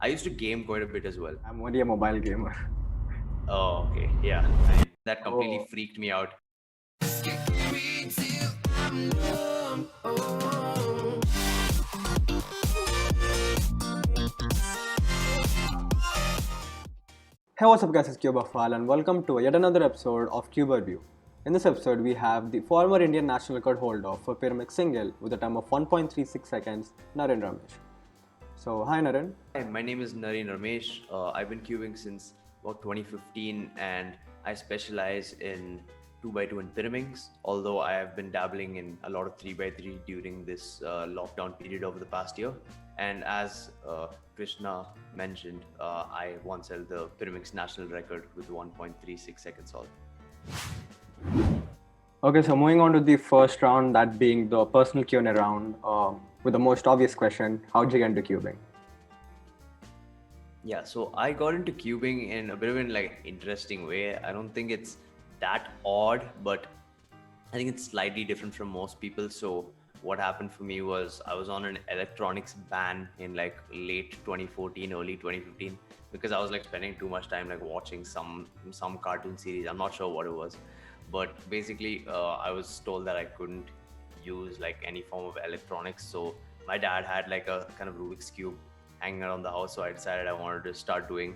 I used to game quite a bit as well. I'm only a mobile gamer. Oh, okay. Yeah. That completely Oh, freaked me out. hey, what's up, guys? It's Cuberview, and welcome to yet another episode of Cuberview. In this episode, we have the former Indian national record holder for Pyraminx single with a time of 1.36 seconds, Naren Ramesh. So, hi, Naren. Hi, my name is Naren Ramesh. I've been cubing since about 2015 and I specialize in 2x2 and Pyraminx, although I have been dabbling in a lot of 3x3 during this lockdown period over the past year. And as Krishna mentioned, I once held the Pyraminx national record with 1.36 seconds all. Okay, so moving on to the first round, that being the personal Q&A round, with the most obvious question: how'd you get into cubing? Yeah, so I got into cubing in a bit of an interesting way. I don't think it's that odd, but I think it's slightly different from most people. So what happened for me was I was on an electronics ban in like late 2014, early 2015, because I was like spending too much time like watching some cartoon series. I'm not sure what it was, but basically I was told that I couldn't use like any form of electronics. So my dad had like a kind of Rubik's cube hanging around the house, so I decided I wanted to start doing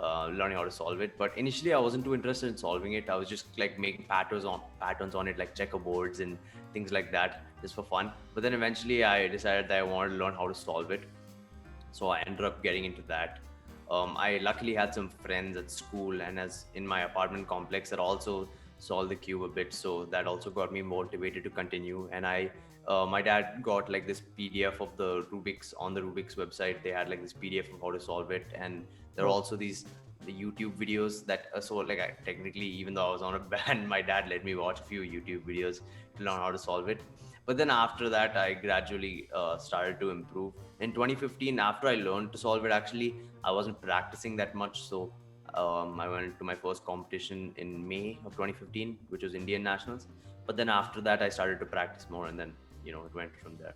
learning how to solve it. But initially I wasn't too interested in solving it. I was just like making patterns on it, like checkerboards and things like that, just for fun. But then eventually I decided that I wanted to learn how to solve it, so I ended up getting into that. I luckily had some friends at school and as in my apartment complex that also solved the cube a bit, so that also got me motivated to continue. And my dad got like this PDF of the Rubik's on the Rubik's website. They had like this PDF of how to solve it, and there are Oh, also the YouTube videos that so like technically, even though I was on a ban, my dad let me watch a few YouTube videos to learn how to solve it. But then after that, I gradually started to improve. In 2015, after I learned to solve it, actually, I wasn't practicing that much. So I went to my first competition in May of 2015, which was Indian Nationals. But then after that, I started to practice more, and then it went from there.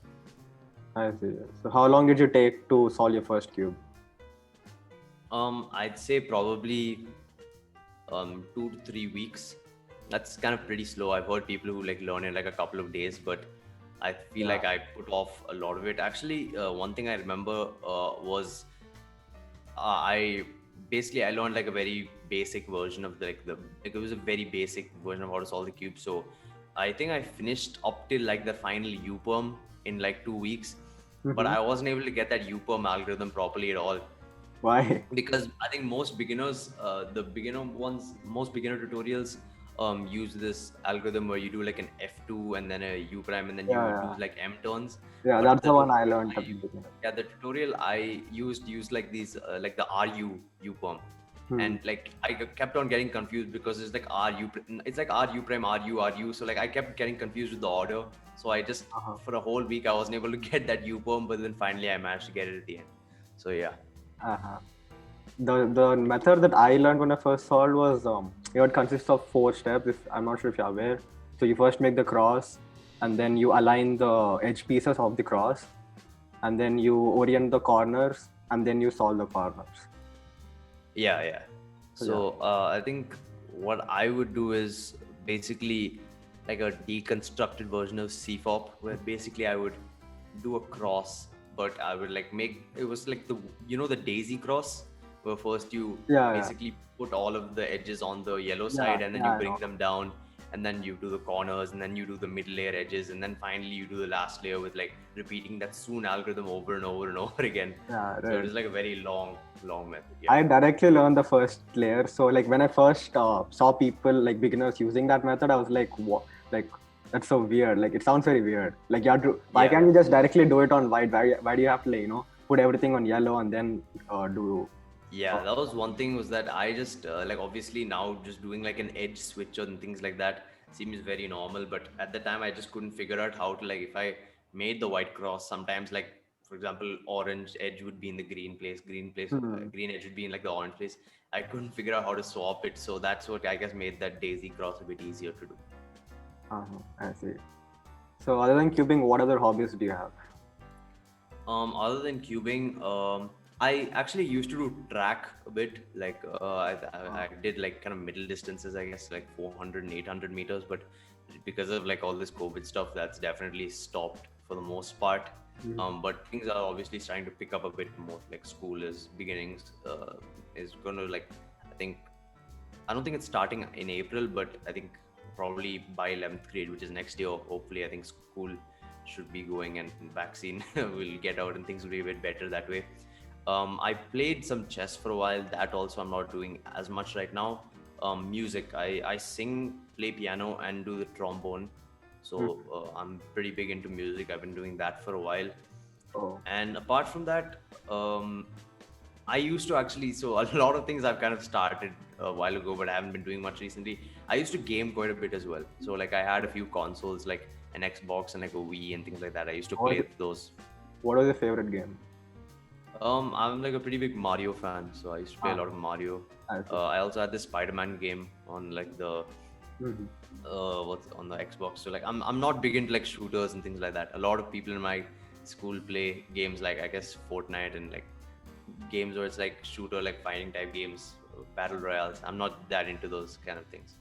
I see. So, how long did you take to solve your first cube? I'd say probably 2 to 3 weeks. That's kind of pretty slow. I've heard people who like learn in like a couple of days, but I feel Yeah. like I put off a lot of it. Actually, one thing I remember was I I learned like a very basic version of like it was a very basic version of how to solve the cube. So I think I finished up till like the final U-perm in like 2 weeks, but Mm-hmm. I wasn't able to get that U-perm algorithm properly at all, Why? because I think most beginners, most beginner tutorials use this algorithm where you do like an F2 and then a U prime and then Yeah, you do yeah. like M turns. Yeah, But that's the the one I tutorial learned I at the used, beginning. yeah, the tutorial I used like these like the RU U perm, Hmm. and like I kept on getting confused because it's like it's like RU prime RU. So like I kept getting confused with the order. So I just Uh-huh. for a whole week I wasn't able to get that U perm, but then finally I managed to get it at the end. So yeah. Uh-huh. The method that I learned when I first solved was it consists of 4 steps. If I'm not sure if you're aware. So you first make the cross, and then you align the edge pieces of the cross, and then you orient the corners, and then you solve the corners. Yeah. So yeah. So I think what I would do is basically like a deconstructed version of CFOP, where basically I would do a cross, but I would like make it was like the daisy cross, where first you Yeah, yeah, basically put all of the edges on the yellow yeah, side and then yeah. you I bring know. them down, and then you do the corners, and then you do the middle layer edges, and then finally you do the last layer with like repeating that soon algorithm over and over and over again. Yeah, So it right. is like a very long method. Yeah. I directly learned the first layer. So like when I first saw people like beginners using that method, I was like, what? Like that's so weird. Like it sounds very weird. Like you have to. Why Yeah. can't you just directly do it on white? Why do you have to like put everything on yellow and then do? Yeah, Uh, that was one thing, was that I just like obviously now just doing like an edge switch and things like that seems very normal, but at the time I just couldn't figure out how to, like, if I made the white cross, sometimes like for example orange edge would be in the hmm. green edge would be in like the orange place. I couldn't figure out how to swap it, so that's what I guess made that daisy cross a bit easier to do. I see. So other than cubing, what other hobbies do you have? Other than cubing, I actually used to do track a bit. Like I did like kind of middle distances, I guess, like 400 and 800 meters. But because of like all this COVID stuff, that's definitely stopped for the most part. Mm. But things are obviously starting to pick up a bit more. Like school is beginnings is going to like I think I don't think it's starting in April, but I think probably by 11th grade, which is next year, hopefully, I think school should be going and vaccine will get out and things will be a bit better that way. I played some chess for a while. That also I'm not doing as much right now. Music, I sing, play piano, and do the trombone. Mm. So I'm pretty big into music. I've been doing that for a while. Oh. And apart from that, I used to actually, so a lot of things I've kind of started a while ago, but I haven't been doing much recently. I used to game quite a bit as well. So like I had a few consoles, like an Xbox and like a Wii and things like that. I used to What play those. What was your favorite game? I'm like a pretty big Mario fan, so I used to play a Ah, lot of Mario. I see. I also had this Spider-Man game on like the Mhm. what's on the Xbox. So like I'm not big into like shooters and things like that. A lot of people in my school play games like I guess Fortnite and like games where it's like shooter like fighting type games, battle royales. I'm not that into those kind of things.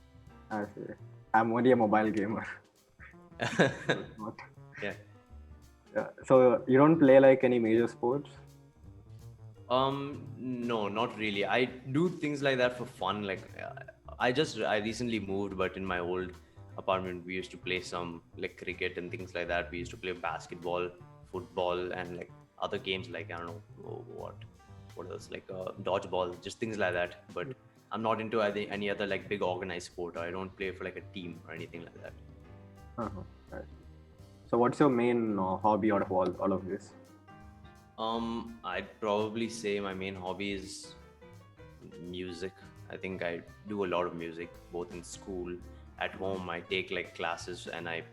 I see. I'm only a mobile gamer. Not. Yeah. Yeah. So you don't play like any major sports? No, not really. I do things like that for fun. Like, I recently moved, but in my old apartment, we used to play some like cricket and things like that. We used to play basketball, football, and like other games like I don't know what else like dodgeball, just things like that. But I'm not into any other like big organized sport. I don't play for like a team or anything like that. Uh-huh. Right. So what's your main hobby out of all of this? I'd probably say my main hobby is music. I think I do a lot of music, both in school, at home. I take like classes and I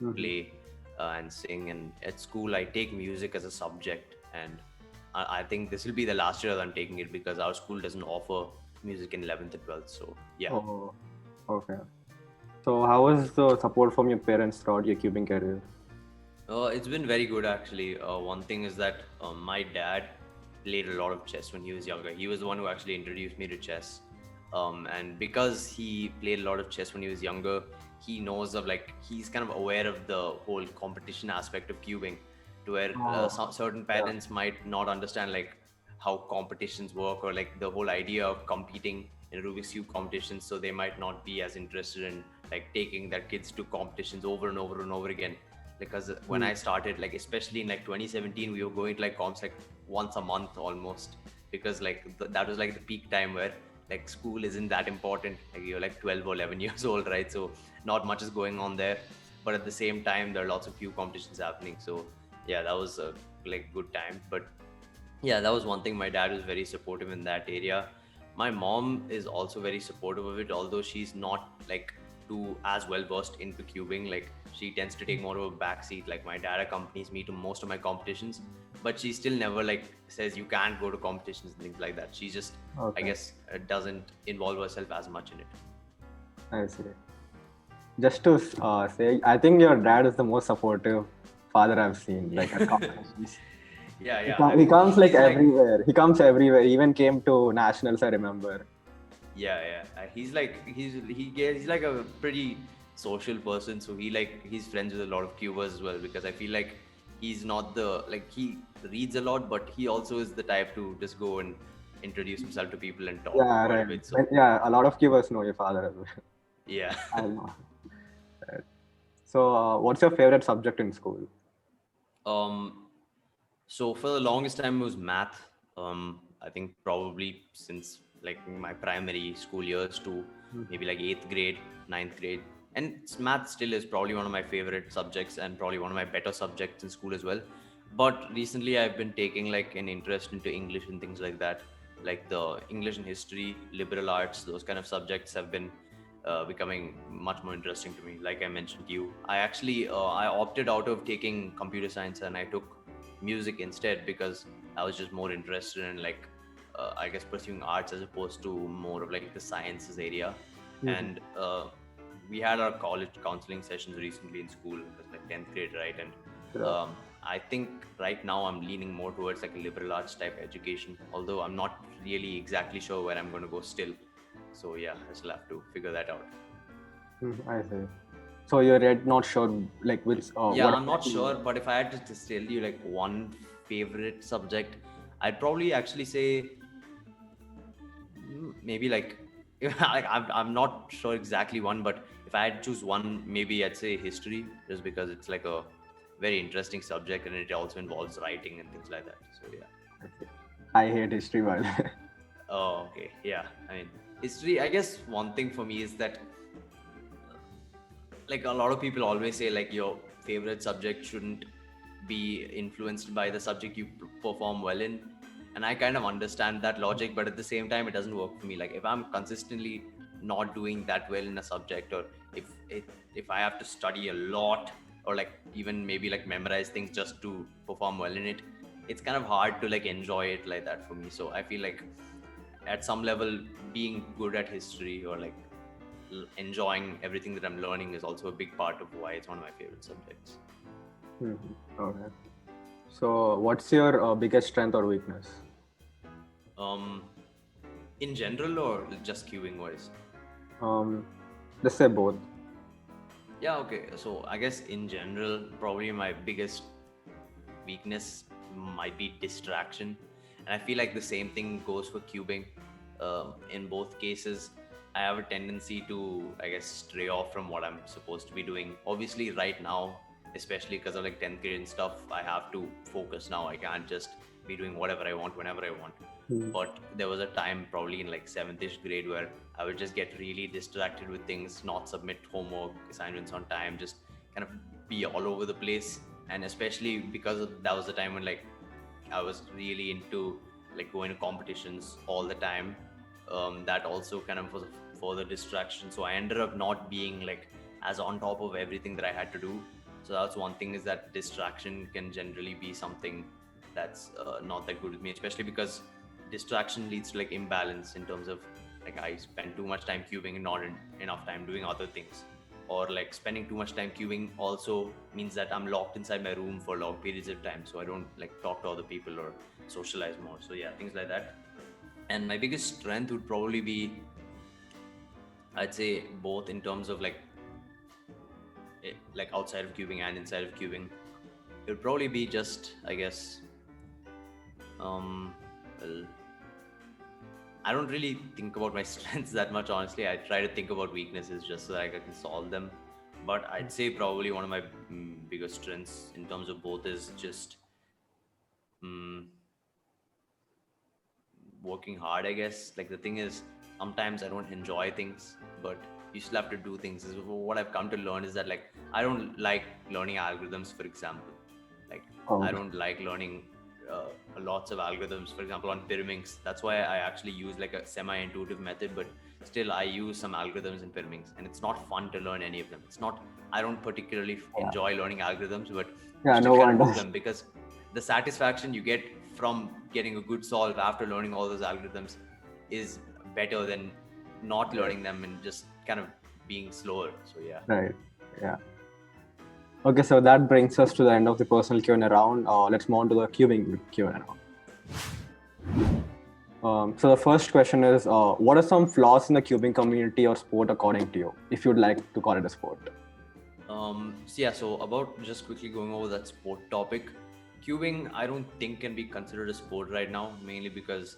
Mhm. play and sing. And at school, I take music as a subject. And I think this will be the last year that I'm taking it because our school doesn't offer music in 11th and 12th. So yeah. Oh, okay. So how was the support from your parents throughout your cubing career? It's been very good actually. One thing is that my dad played a lot of chess when he was younger. He was the one who actually introduced me to chess. And because he played a lot of chess when he was younger, he knows of like, he's kind of aware of the whole competition aspect of cubing, to where Oh, certain yeah. parents might not understand like how competitions work or like the whole idea of competing in Rubik's Cube competitions. So they might not be as interested in like taking their kids to competitions over and over and over again, because when I started, like especially in like 2017, we were going to like comps like once a month almost, because like that was like the peak time where like school isn't that important. Like you're like 12 or 11 years old, right? So not much is going on there, but at the same time there are lots of few competitions happening. So yeah, that was a like good time. But yeah, that was one thing. My dad was very supportive in that area. My mom is also very supportive of it, although she's not like too as well versed into cubing. Like she tends to take more of a back seat. Like my dad accompanies me to most of my competitions, but she still never like says you can't go to competitions and things like that. She just, I Okay, guess, doesn't involve herself as much in it. I see. Just to say, I think your dad is the most supportive father I've seen, like at competitions. Yeah, He, yeah. I he mean, comes like he's like, everywhere. He comes everywhere. He even came to nationals, I remember. yeah. He's like he's like a pretty social person. So he's friends with a lot of cubers as well, because I feel like he's not the like he reads a lot, but he also is the type to just go and introduce himself to people and talk Yeah, quite a right. bit. So Yeah, a lot of cubers know your father as well. yeah. I know. Right. So, what's your favorite subject in school? um So for the longest time it was math. I think probably since like my primary school years to maybe like eighth grade, ninth grade, and math still is probably one of my favorite subjects and probably one of my better subjects in school as well. But recently I've been taking like an interest into English and things like that, like the English and history, liberal arts, those kind of subjects have been becoming much more interesting to me. Like I mentioned to you, I actually I opted out of taking computer science and I took music instead, because I was just more interested in like I guess pursuing arts as opposed to more of like the sciences area. Mhm. And we had our college counseling sessions recently in school. It was like 10th grade, right? And Yeah. I think right now I'm leaning more towards like a liberal arts type education, although I'm not really exactly sure where I'm going to go still. So yeah, I still have to figure that out. I see. So you're yet not sure, like which Yeah, what I'm not exactly sure, but if I had to just tell you like one favorite subject, I'd probably actually say maybe like like I'm not sure exactly one, but if I had to choose one, maybe I'd say history, just because it's like a very interesting subject and it also involves writing and things like that. So yeah. I hate history, by the way. Oh, okay. Yeah. I mean, history, I guess one thing for me is that like a lot of people always say like your favorite subject shouldn't be influenced by the subject you perform well in, and I kind of understand that logic, but at the same time it doesn't work for me. Like if I'm consistently not doing that well in a subject, or if I have to study a lot, or like even maybe like memorize things just to perform well in it, it's kind of hard to like enjoy it like that for me. So I feel like at some level being good at history, or like enjoying everything that I'm learning, is also a big part of why it's one of my favorite subjects. Okay. So what's your biggest strength or weakness? Um, in general or just queuing wise? Um, let's say both. Yeah, okay. So I guess in general, probably my biggest weakness might be distraction, and I feel like the same thing goes for cubing. In both cases, I have a tendency to, I guess, stray off from what I'm supposed to be doing. Obviously, right now, especially because of like 10th grade and stuff, I have to focus now. I can't just be doing whatever I want whenever I want. But there was a time, probably in like 7th-ish grade, where I would just get really distracted with things, not submit homework assignments on time, just kind of be all over the place. And especially because that was the time when like I was really into like going to competitions all the time. That also kind of was a further distraction. So I ended up not being like as on top of everything that I had to do. So that's one thing, is that distraction can generally be something that's not that good with me, especially because distraction leads to like imbalance in terms of like I spend too much time cubing and not enough time doing other things, or like spending too much time queuing also means that I'm locked inside my room for long periods of time, so I don't like talk to other people or socialize more. So yeah, things like that. And my biggest strength would probably be, I'd say, both in terms of like like outside of cubing and inside of cubing. It would probably be just, I guess, well, I don't really think about my strengths that much, honestly. I try to think about weaknesses just so that I can solve them. But I'd say probably one of my biggest strengths in terms of both is just mm, working hard, I guess. Like the thing is, sometimes I don't enjoy things, but you still have to do things. What I've come to learn is that like I don't like learning algorithms, for example. Like Oh, I don't like learning lots of algorithms, for example, on Pyraminx. That's why I actually use like a semi-intuitive method, but still I use some algorithms in Pyraminx, and it's not fun to learn any of them. It's not, I don't particularly enjoy learning algorithms, but you yeah, still no kind one of do does. them because the satisfaction you get from getting a good solve after learning all those algorithms is better than not learning them and just kind of being slower. So yeah. Right. Yeah. Okay, so that brings us to the end of the personal Q&A round. Let's move on to the cubing Q&A round. So the first question is, what are some flaws in the cubing community or sport according to you, if you'd like to call it a sport? So about just quickly going over that sport topic, cubing I don't think can be considered a sport right now, mainly because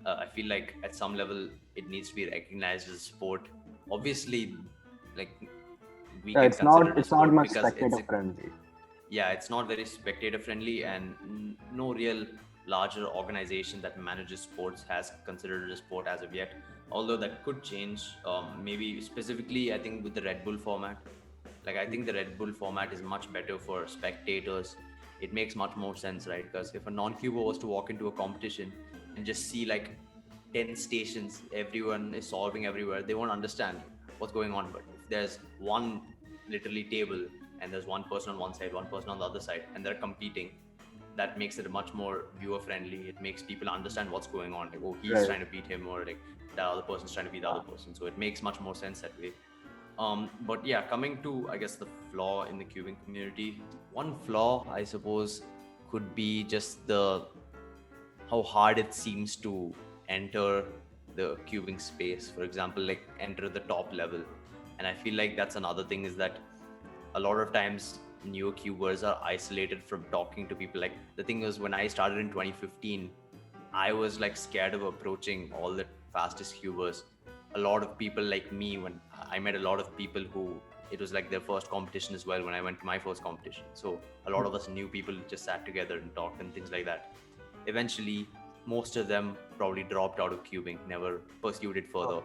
I feel like at some level it needs to be recognized as a sport. Obviously, like we Yeah, can consider it a it's not sport much because spectator friendly. yeah, it's not very spectator friendly, and no real larger organization that manages sports has considered it a sport as of yet. Although that could change, maybe specifically, I think with the Red Bull format. Like, I think the Red Bull format is much better for spectators. It makes much more sense, right? Because if a non-cuber was to walk into a competition and just see like 10 stations, everyone is solving everywhere, they won't understand what's going on. But if there's one literally table and there's one person on one side, one person on the other side, and they're competing, that makes it much more viewer friendly. It makes people understand what's going on. Like, oh, he's Right. trying to beat him, or like the other person's trying to beat the other person. So it makes much more sense that way. But yeah, coming to, I guess, the flaw in the cubing community, one flaw, I suppose, could be just the how hard it seems to enter the cubing space. For example, like enter the top level. And I feel like that's another thing, is that a lot of times newer cubers are isolated from talking to people. Like the thing was, when I started in 2015, I was like scared of approaching all the fastest cubers. A lot of people like me, when I met a lot of people who it was like their first competition as well when I went to my first competition. So a lot of us new people just sat together and talked and things like that. Eventually, most of them probably dropped out of cubing, never pursued it further.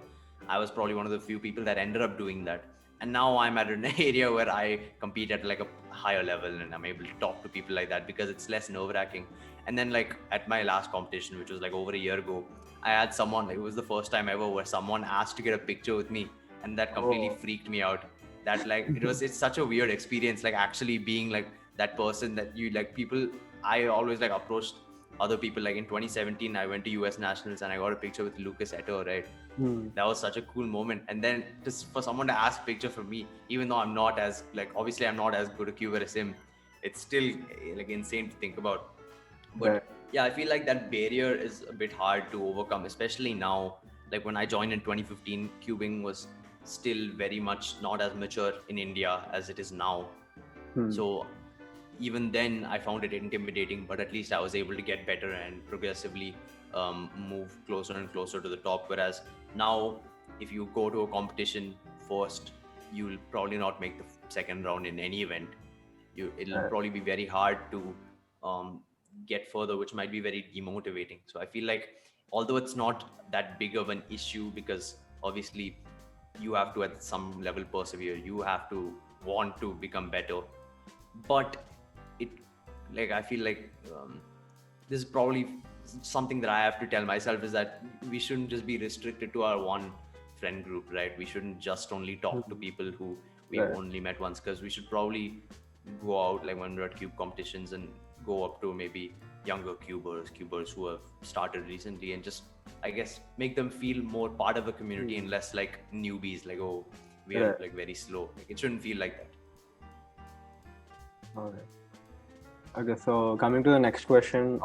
I was probably one of the few people that ended up doing that. And now I'm at an area where I compete at like a higher level and I'm able to talk to people like that because it's less nerve wracking. And then, like, at my last competition, which was like over a year ago, I had someone, like, it was the first time ever where someone asked to get a picture with me, and that completely freaked me out. That, like, it's such a weird experience, like actually being like that person that you like people. I always like approached other people. Like in 2017, I went to US Nationals and I got a picture with Lucas Eto, right? That was such a cool moment. And then just for someone to ask picture from me, even though I'm not as, like, obviously I'm not as good a cuber as him, it's still like insane to think about. But yeah, I feel like that barrier is a bit hard to overcome, especially now. Like when I joined in 2015, cubing was still very much not as mature in India as it is now. So even then I found it intimidating, but at least I was able to get better and progressively move closer and closer to the top. Whereas now, if you go to a competition first, you'll probably not make the second round in any event. It'll probably be very hard to get further, which might be very demotivating. So I feel like, although it's not that big of an issue, because obviously you have to at some level persevere, you have to want to become better, but it, like, I feel like this is probably something that I have to tell myself, is that we shouldn't just be restricted to our one friend group, right? We shouldn't just only talk to people who we've only met once, because we should probably go out, like when we're at cube competitions, and go up to maybe younger cubers who have started recently, and just, I guess, make them feel more part of the community and less like newbies, like, oh, we are like very slow. Like, it shouldn't feel like that. Okay, so coming to the next question,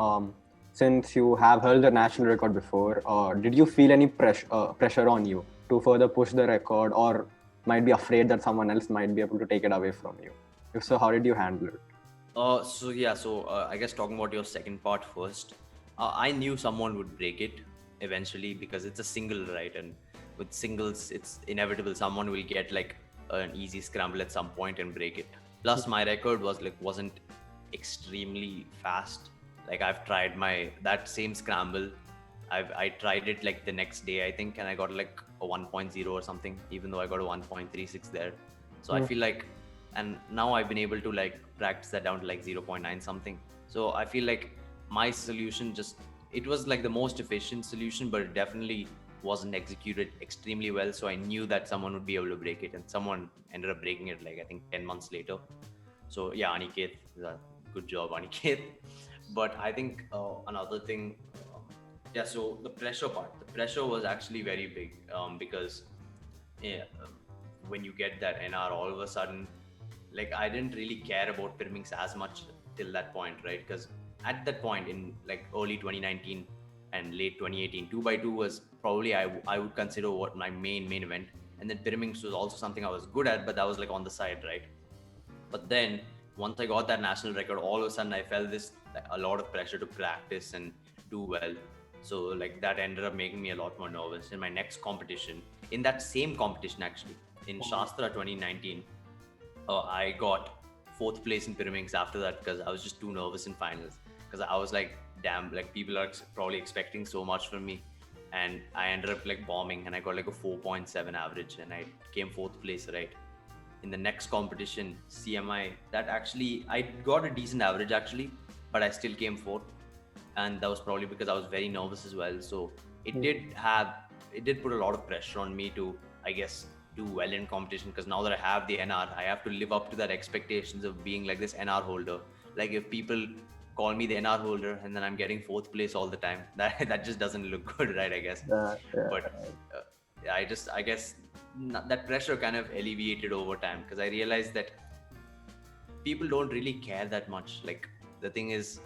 since you have held the national record before, did you feel any pressure on you to further push the record, or might be afraid that someone else might be able to take it away from you? If so, how did you handle it? I guess talking about your second part first, I knew someone would break it eventually, because it's a single, right? And with singles, it's inevitable someone will get like an easy scramble at some point and break it. Plus, my record wasn't extremely fast. Like, I've tried that same scramble. I tried it like the next day, I think, and I got like a 1.0 or something, even though I got a 1.36 there. So I feel like, and now I've been able to like practice that down to like 0.9 something. So I feel like my solution it was like the most efficient solution, but it definitely wasn't executed extremely well. So I knew that someone would be able to break it, and someone ended up breaking it like, I think, 10 months later. So yeah, Aniket, good job, Aniket. But I think another thing, so the pressure was actually very big, because when you get that NR, all of a sudden, like, I didn't really care about Pyraminx as much till that point, right? Because at that point in like early 2019 and late 2018, 2x2 was probably, I would consider what my main event. And then Pyraminx was also something I was good at, but that was like on the side, right? But then once I got that national record, all of a sudden I felt a lot of pressure to practice and do well. So like that ended up making me a lot more nervous. In my next competition, in that same competition actually, in Shastra 2019, I got 4th place in Pyraminx after that, because I was just too nervous in finals. Because I was like, damn, like people are probably expecting so much from me. And I ended up like bombing, and I got like a 4.7 average, and I came 4th place, right? In the next competition, CMI, that actually, I got a decent average actually, but I still came 4th. And that was probably because I was very nervous as well. So it did put a lot of pressure on me to, I guess, do well in competition, because now that I have the NR, I have to live up to that expectations of being like this NR holder. Like, if people call me the NR holder and then I'm getting 4th place all the time, that just doesn't look good, right? I guess. But I guess that pressure kind of alleviated over time, because I realized that people don't really care that much. Like, the thing is,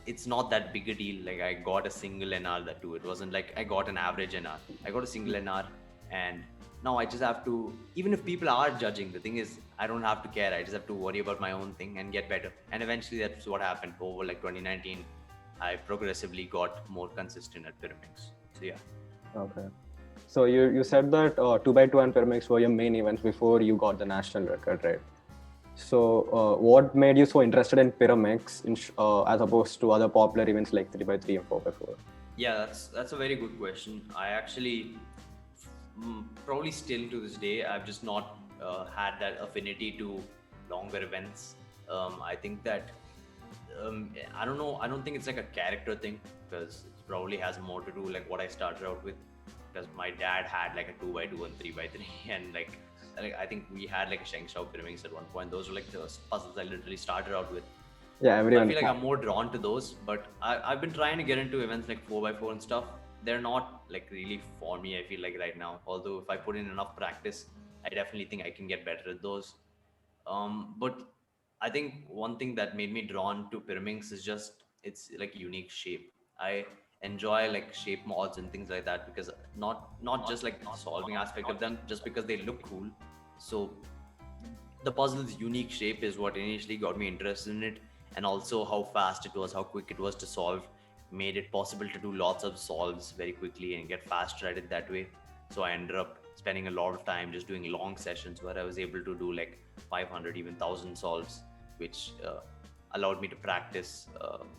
it's not that big a deal. Like, I got a single NR, that too. It wasn't like I got an average NR. I got a single NR, and now I just have to, even if people are judging, the thing is, I don't have to care. I just have to worry about my own thing and get better. And eventually that's what happened over like 2019. I progressively got more consistent at Pyraminx. So yeah. Okay. So you said that 2x2 and Pyraminx were your main events before you got the national record, right? So what made you so interested in Pyraminx as opposed to other popular events like 3x3 and 4x4? Yeah, that's a very good question. I actually probably still to this day, I've just not had that affinity to longer events. I think that I don't know. I don't think it's like a character thing, because it probably has more to do like what I started out with. Because my dad had like a 2x2 and 3x3, and like I think we had like a Sheng Shao Pyraminx at one point. Those were like the puzzles I literally started out with. Yeah, I everyone. feel like I'm more drawn to those, but I've been trying to get into events like 4x4 and stuff. They're not like really for me, I feel like right now. Although if I put in enough practice, I definitely think I can get better at those. But I think one thing that made me drawn to Pyraminx is just its like unique shape. I enjoy like shape mods and things like that, because not just like the solving aspect of them, just because they look cool. So the puzzle's unique shape is what initially got me interested in it, and also how fast it was, how quick it was to solve, made it possible to do lots of solves very quickly and get faster at it that way. So I ended up spending a lot of time just doing long sessions where I was able to do like 500, even 1,000 solves, which allowed me to practice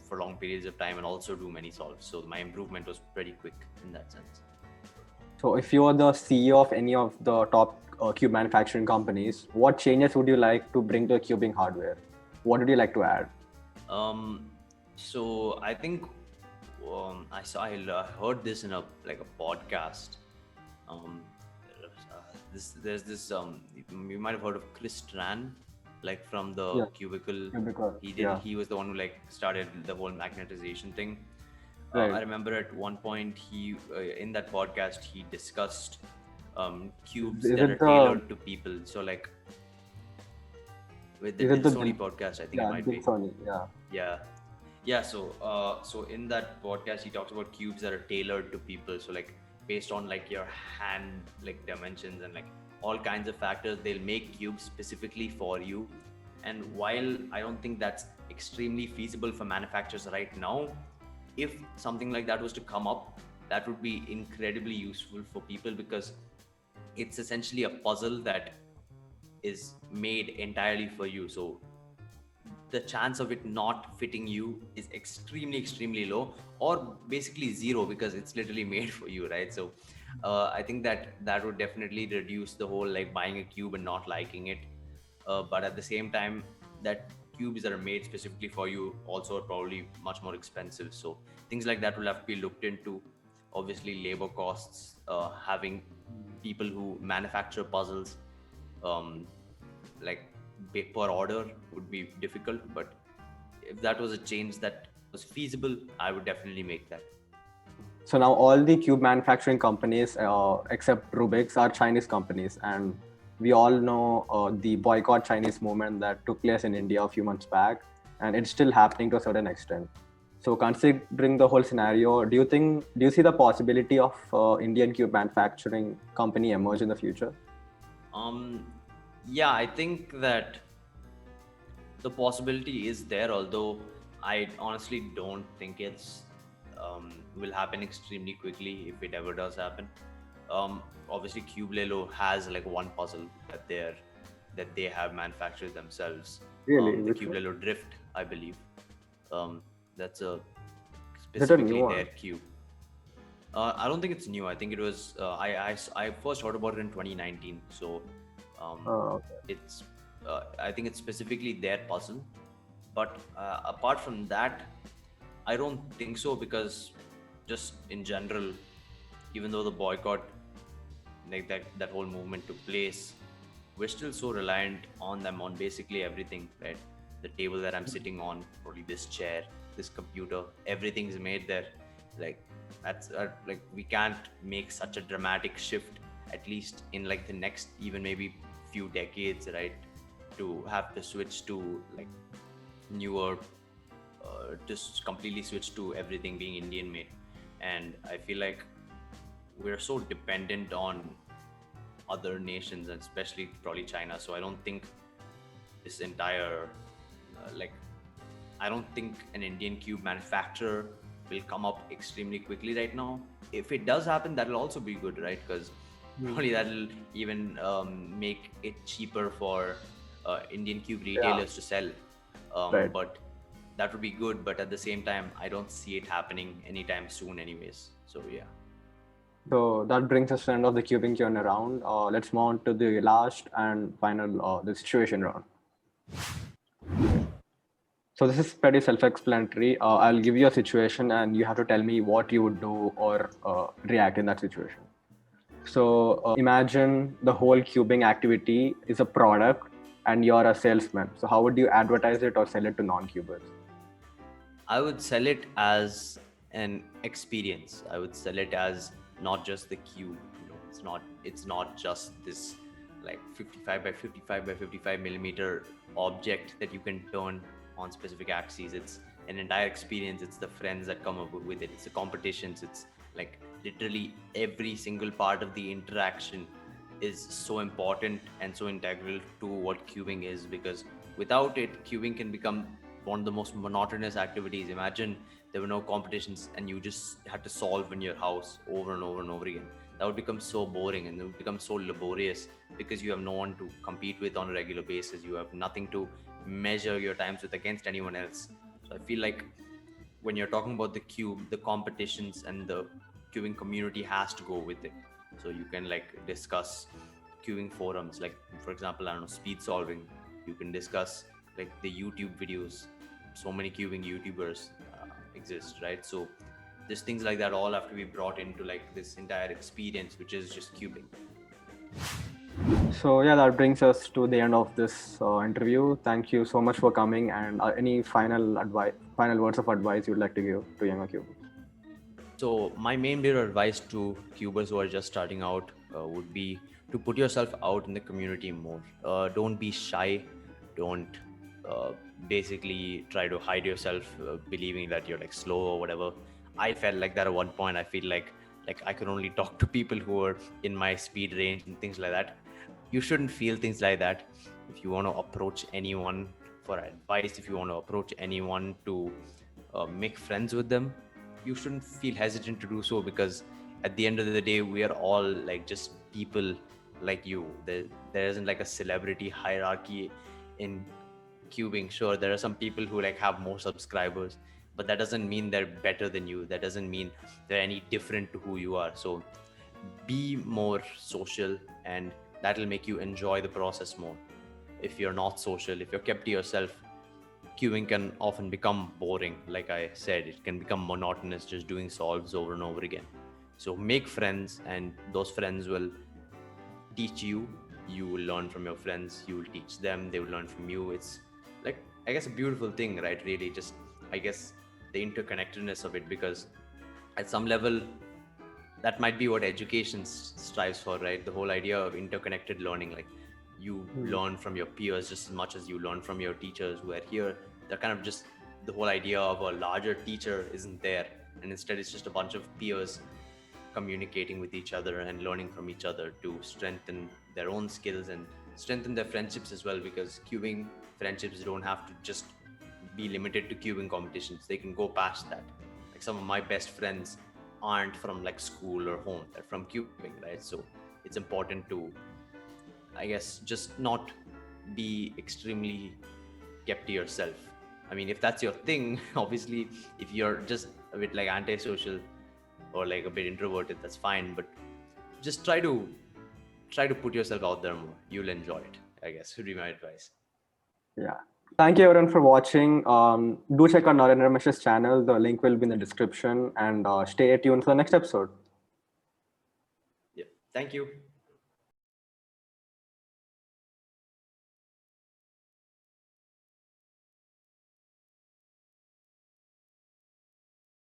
for long periods of time and also do many solves. So my improvement was pretty quick in that sense. So if you are the CEO of any of the top cube manufacturing companies, what changes would you like to bring to the cubing hardware? What would you like to add? So I think I heard this in a podcast. Um, there's this you might have heard of Chris Tran, like from the Cubicle. He was the one who like started the whole magnetization thing. Right. I remember at one point he in that podcast he discussed cubes that are tailored to people. So like with the Sony podcast, I think it might be. Sony, yeah. So in that podcast he talks about cubes that are tailored to people. So like based on like your hand like dimensions and like all kinds of factors, they'll make cubes specifically for you. And while I don't think that's extremely feasible for manufacturers right now, if something like that was to come up, that would be incredibly useful for people, because it's essentially a puzzle that is made entirely for you. So the chance of it not fitting you is extremely low, or basically zero, because it's literally made for you, right? So I think that would definitely reduce the whole like buying a cube and not liking it. But at the same time, that cubes that are made specifically for you also are probably much more expensive. So things like that will have to be looked into. Obviously labor costs, having people who manufacture puzzles like per order would be difficult, but if that was a change that was feasible, I would definitely make that. So now all the cube manufacturing companies except Rubik's are Chinese companies, and we all know the boycott Chinese movement that took place in India a few months back, and it's still happening to a certain extent. So considering the whole scenario, do you see the possibility of Indian cube manufacturing company emerge in the future? Yeah, I think that the possibility is there, although I honestly don't think it's will happen extremely quickly if it ever does happen. Obviously Cubelelo has like one puzzle that they have manufactured themselves. Really? The Cubelelo Drift, I believe. That's a specifically their cube. I don't think it's new. I think it was I first heard about it in 2019. So it's I think it's specifically their puzzle. But apart from that, I don't think so, because just in general, even though the boycott, like that whole movement took place, we're still so reliant on them on basically everything, right? The table that I'm sitting on, probably this chair, this computer, everything's made there. Like that's like we can't make such a dramatic shift at least in like the next even maybe few decades, right, to have to switch to like newer, just completely switch to everything being Indian made. And I feel like we're so dependent on other nations, and especially probably China. So I don't think this entire like I don't think an Indian cube manufacturer will come up extremely quickly right now. If it does happen, that'll also be good, right? Because probably that'll even make it cheaper for Indian cube retailers to sell. Right. But that would be good. But at the same time, I don't see it happening anytime soon, anyways. So yeah. So that brings us to the end of the cubing Q&A round. Let's move on to the last and final, the situation round. So this is pretty self-explanatory. I'll give you a situation and you have to tell me what you would do or react in that situation. So imagine the whole cubing activity is a product and you're a salesman. So how would you advertise it or sell it to non-cubers? I would sell it as an experience. I would sell it as not just the cube. You know, it's not just this like 55 by 55 by 55 millimeter object that you can turn on specific axes. It's an entire experience. It's the friends that come up with it. It's the competitions. It's like literally every single part of the interaction is so important and so integral to what cubing is, because without it, cubing can become one of the most monotonous activities. Imagine there were no competitions and you just had to solve in your house over and over and over again. That would become so boring and it would become so laborious because you have no one to compete with on a regular basis. You have nothing to measure your times with against anyone else. So I feel like when you're talking about the cube, the competitions and the cubing community has to go with it. So you can like discuss cubing forums, like for example, I don't know, speed solving. You can discuss like the YouTube videos. So many cubing YouTubers exist, right? So just things like that all have to be brought into like this entire experience, which is just cubing. So yeah, that brings us to the end of this interview. Thank you so much for coming. And any final words of advice you'd like to give to younger cubers? So my main bit of advice to cubers who are just starting out would be to put yourself out in the community more. Don't be shy. Don't basically try to hide yourself, believing that you're like slow or whatever. I felt like that at one point. I feel like I could only talk to people who are in my speed range and things like that. You shouldn't feel things like that. If you want to approach anyone for advice, if you want to approach anyone to make friends with them, you shouldn't feel hesitant to do so, because at the end of the day, we are all like just people like you. There isn't like a celebrity hierarchy in cubing. Sure, there are some people who like have more subscribers, but that doesn't mean they're better than you. That doesn't mean they're any different to who you are. So be more social, and that'll make you enjoy the process more. If you're not social, if you're kept to yourself, queuing can often become boring. Like I said, it can become monotonous, just doing solves over and over again. So make friends, and those friends will teach you. You will learn from your friends. You will teach them. They will learn from you. It's like, I guess, a beautiful thing, right? Really, just, I guess, the interconnectedness of it, because at some level, that might be what education strives for, right? The whole idea of interconnected learning, like you learn from your peers just as much as you learn from your teachers who are here. They're kind of just, the whole idea of a larger teacher isn't there, and instead it's just a bunch of peers communicating with each other and learning from each other to strengthen their own skills and strengthen their friendships as well, because cubing friendships don't have to just be limited to cubing competitions. They can go past that. Like some of my best friends aren't from like school or home, they're from cubing, right? So it's important to, I guess, just not be extremely kept to yourself. I mean, if that's your thing, obviously, if you're just a bit like antisocial or like a bit introverted, that's fine. But just try to put yourself out there more. You'll enjoy it, I guess, would be my advice. Yeah. Thank you everyone for watching. Do check out Naren Ramesh's channel. The link will be in the description, and stay tuned for the next episode. Yeah. Thank you.